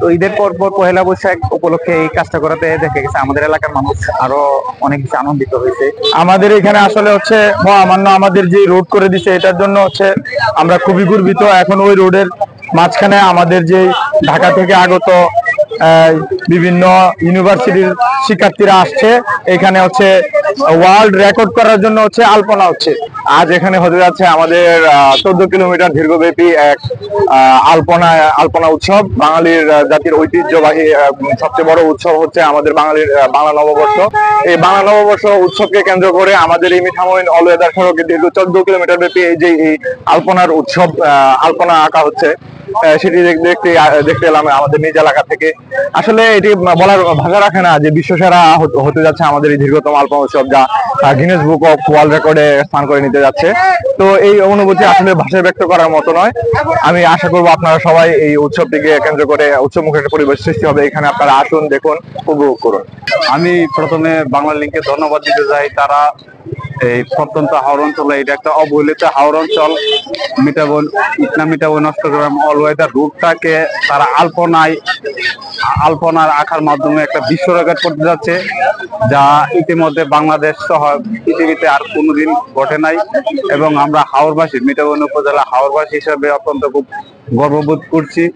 তো ঈদের পর পর পহেলা বৈশাখ উপলক্ষে এই কাজটা করাতে দেখা গেছে আমাদের এলাকার মানুষ আরো অনেক বেশি আনন্দিত হয়েছে। আমাদের এখানে আসলে হচ্ছে মহামান্য আমাদের যে রোড করে দিছে এটার জন্য হচ্ছে আমরা খুবই গর্বিত। এখন ওই রোডের মাঝখানে আমাদের যে ঢাকা থেকে আগত বিভিন্ন ইউনিভার্সিটির শিক্ষার্থীরা আসছে, এখানে হচ্ছে ওয়ার্ল্ড রেকর্ড করার জন্য হচ্ছে আলপনা হচ্ছে। আজ এখানে হতে যাচ্ছে আমাদের 14 কিলোমিটার দীর্ঘব্যাপী এক আলপনা আলপনা উৎসব। বাঙালির জাতির ঐতিহ্যবাহী সবচেয়ে বড় উৎসব হচ্ছে আমাদের বাঙালির বাংলা নববর্ষ। এই বাংলা নববর্ষ উৎসবকে কেন্দ্র করে আমাদের এই মিঠামইন অল ওয়েদার সড়কে দীর্ঘ 14 কিলোমিটার ব্যাপী এই যে এই আলপনার উৎসব, আলপনা আঁকা হচ্ছে, সেটি দেখতে দেখতে এলাম আমাদের নিজ এলাকা থেকে। আসলে এটি বলার ভাষা রাখে না যে বিশ্বসেরা হতে যাচ্ছে আমাদের এই দীর্ঘতম আলপনা উৎসব, যা গিনেস বুক অফ ওয়ার্ল্ড রেকর্ডে স্থান করে নিতে যাচ্ছে। তো এই অনুভূতি আসলে ভাষায় ব্যক্ত করার মতো নয়। আমি আশা করবো আপনারা সবাই এই উৎসবটিকে কেন্দ্র করে উৎসবমুখী একটা পরিবেশ সৃষ্টি হবে। এখানে আপনারা আসুন, দেখুন, উপভোগ করুন। আমি প্রথমে বাংলা লিংকে ধন্যবাদ দিতে চাই। তারা এই প্রত্যন্ত হাওর অঞ্চলে, এটা একটা অবহেলিত হাওর অঞ্চল, মিঠাবন অষ্টগ্রাম অল ওয়েদার রুটটাকে তারা আলপনার আঁকার মাধ্যমে একটা বিশ্ব রেকর্ড করতে যাচ্ছে, যা ইতিমধ্যে বাংলাদেশ সহ পৃথিবীতে আর কোনোদিন ঘটে নাই। এবং আমরা হাওরবাসী, মিঠাবন উপজেলা হাওরবাসী হিসেবে অত্যন্ত খুব গর্ববোধ করছি।